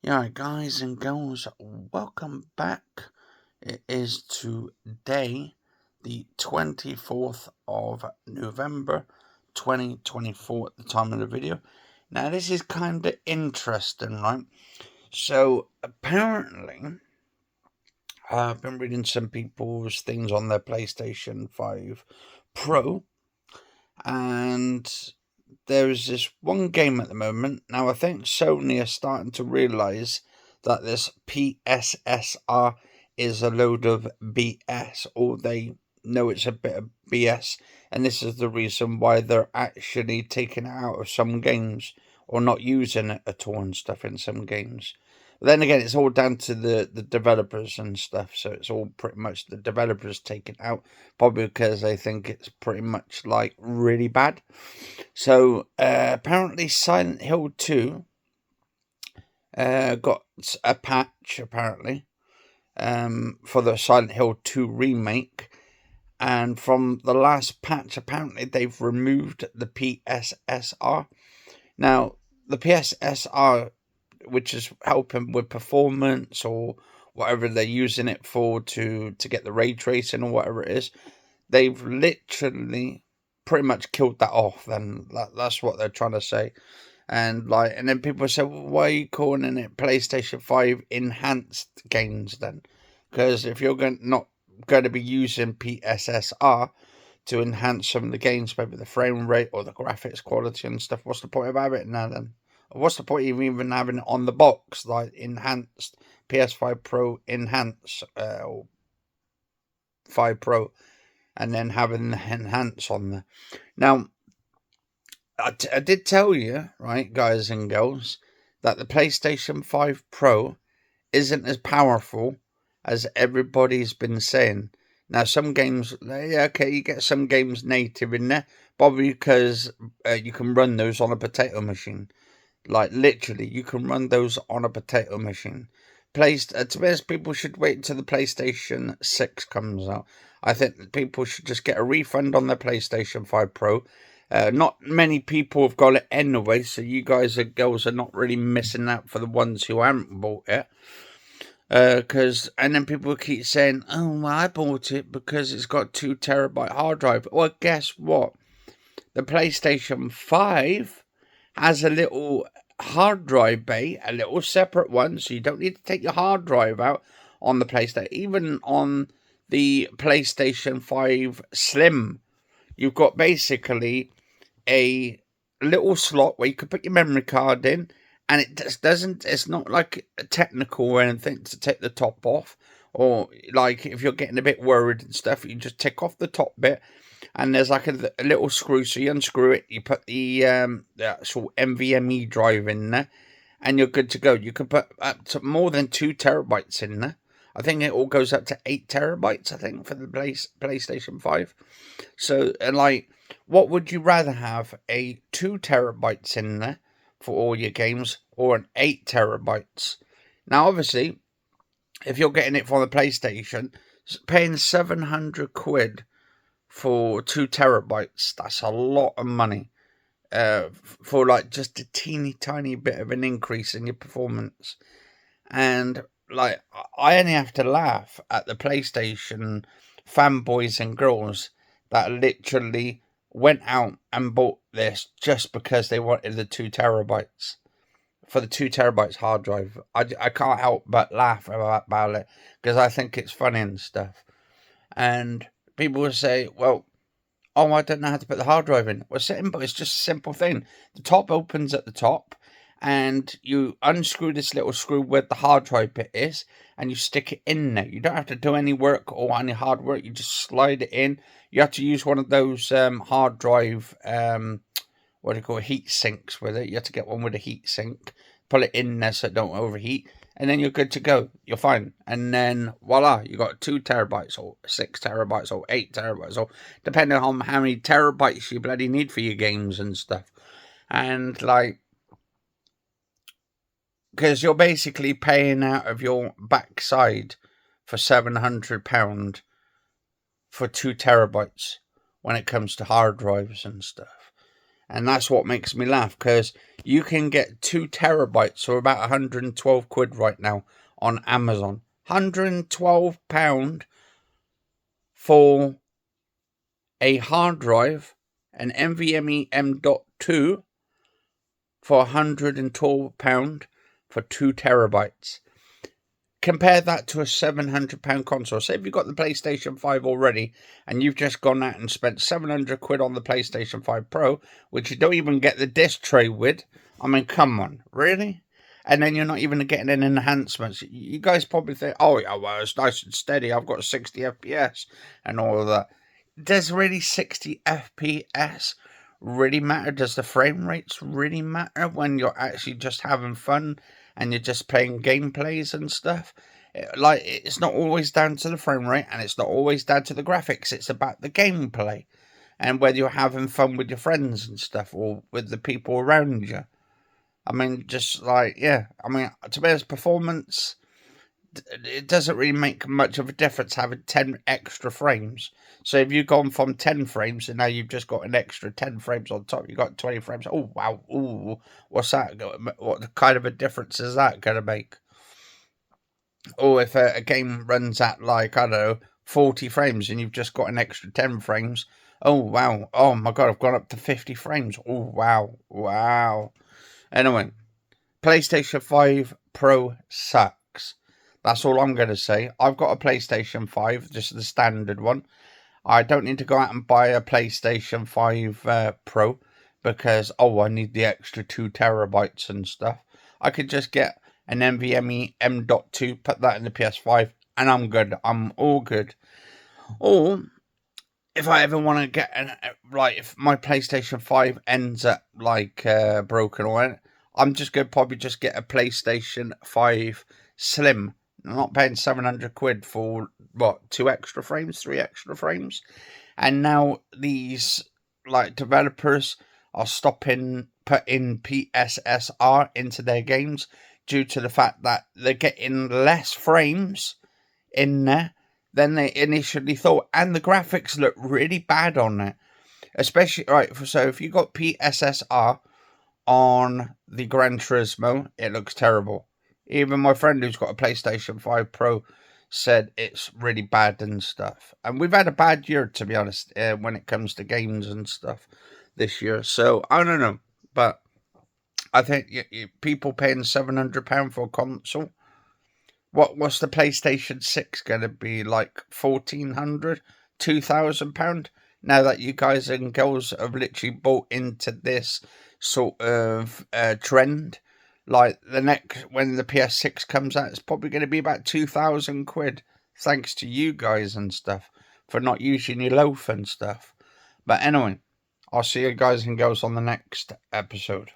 Yeah, guys and girls, welcome back. It is today, the 24th of November 2024 at the time of the video. Now, this is kind of interesting, right? So, apparently, I've been reading some people's things on their PlayStation 5 Pro, and there's this one game at the moment. Now, I think Sony are starting to realise that this PSSR is a load of BS, or they know it's a bit of BS, and this is the reason why they're actually taking it out of some games, or not using it at all and stuff in some games. But then again, it's all down to the developers and stuff, so it's all pretty much the developers taking it out, probably because they think it's pretty much like really bad. So apparently Silent Hill 2 got a patch apparently for the Silent Hill 2 remake, and from the last patch apparently they've removed the PSSR. Now the PSSR, which is helping with performance or whatever they're using it for to get the ray tracing or whatever it is, they've literally pretty much killed that off. Then that's what they're trying to say. And then people say, well, why are you calling it PlayStation 5 enhanced games then? Because if you're not going to be using PSSR to enhance some of the games, maybe the frame rate or the graphics quality and stuff, what's the point of having it now then? What's the point of even having it on the box, like enhanced PS5 Pro enhance or 5 Pro, and then having the enhance on there? Now, I did tell you, right, guys and girls, that the PlayStation 5 Pro isn't as powerful as everybody's been saying. Now, some games, yeah, okay, you get some games native in there, probably because you can run those on a potato machine. Like, literally, you can run those on a potato machine. To be honest, people should wait until the PlayStation 6 comes out. I think that people should just get a refund on their PlayStation 5 Pro. Not many people have got it anyway, so you guys and girls are not really missing out for the ones who haven't bought it. And then people keep saying, oh, well, I bought it because it's got 2 terabyte hard drive. Well, guess what? The PlayStation 5 has a little hard drive bay, a little separate one, so you don't need to take your hard drive out on the PlayStation. Even on the PlayStation 5 Slim, you've got basically a little slot where you can put your memory card in, and it just doesn't, it's not like technical or anything to take the top off, or like if you're getting a bit worried and stuff, you just take off the top bit, and there's like a little screw, so you unscrew it, you put the actual NVMe drive in there, and you're good to go. You can put up to more than 2 terabytes in there. I think it all goes up to 8 terabytes, I think, for the PlayStation 5. So, what would you rather have? A 2 terabytes in there for all your games, or an 8 terabytes? Now, obviously, if you're getting it from the PlayStation, paying 700 quid for 2 terabytes, that's a lot of money. For like just a teeny tiny bit of an increase in your performance. And like, I only have to laugh at the PlayStation fanboys and girls that literally went out and bought this just because they wanted the 2 terabytes. For the 2 terabytes hard drive. I can't help but laugh about it because I think it's funny and stuff. And people will say, well, oh, I don't know how to put the hard drive in. Well, simple. It's just a simple thing. The top opens at the top, and you unscrew this little screw where the hard drive bit is, and you stick it in there. You don't have to do any work or any hard work. You just slide it in. You have to use one of those hard drive, what do you call it, heat sinks with it. You have to get one with a heat sink. Pull it in there so it don't overheat. And then you're good to go. You're fine. And then voila, you got 2 terabytes or 6 terabytes or 8 terabytes, or depending on how many terabytes you bloody need for your games and stuff. And like, because you're basically paying out of your backside for £700 for 2 terabytes when it comes to hard drives and stuff. And that's what makes me laugh, because you can get 2 terabytes for about 112 quid right now on Amazon. £112 for a hard drive, an NVMe M.2 for £112 for 2 terabytes. Compare that to a £700 console. Say if you've got the PlayStation 5 already and you've just gone out and spent 700 quid on the PlayStation 5 Pro, which you don't even get the disc tray with. I mean, come on, really? And then you're not even getting any enhancements. You guys probably think, oh, yeah, well, it's nice and steady. I've got 60 FPS and all of that. Does really 60 FPS really matter? Does the frame rates really matter when you're actually just having fun and you're just playing gameplays and stuff? Like, it's not always down to the frame rate, and it's not always down to the graphics. It's about the gameplay and whether you're having fun with your friends and stuff, or with the people around you. I mean, just like, yeah. I mean, to be honest, performance, it doesn't really make much of a difference having 10 extra frames. So if you've gone from 10 frames and now you've just got an extra 10 frames on top, you've got 20 frames. Oh, wow. Ooh, what's that? What kind of a difference is that going to make? Or if a game runs at, like, I don't know, 40 frames and you've just got an extra 10 frames. Oh, wow. Oh, my God, I've gone up to 50 frames. Oh, wow. Wow. Anyway, PlayStation 5 Pro sucks. That's all I'm going to say. I've got a PlayStation 5, just the standard one. I don't need to go out and buy a PlayStation 5 Pro because, I need the extra 2 terabytes and stuff. I could just get an NVMe M.2, put that in the PS5, and I'm good. I'm all good. Or, if I ever want to get if my PlayStation 5 ends up broken or whatever, I'm just going to probably just get a PlayStation 5 Slim. I'm not paying 700 quid for, 2 extra frames, 3 extra frames. And now these, developers are stopping putting PSSR into their games due to the fact that they're getting less frames in there than they initially thought. And the graphics look really bad on it. Especially, so if you got PSSR on the Gran Turismo, it looks terrible. Even my friend who's got a PlayStation 5 Pro said it's really bad and stuff. And we've had a bad year, to be honest, when it comes to games and stuff this year. So, I don't know. But I think people paying £700 for a console. What's the PlayStation 6 going to be, like £1,400, £2,000? Now that you guys and girls have literally bought into this sort of trend, like when the PS6 comes out, it's probably going to be about 2,000 quid, thanks to you guys and stuff for not using your loaf and stuff. But anyway, I'll see you guys and girls on the next episode.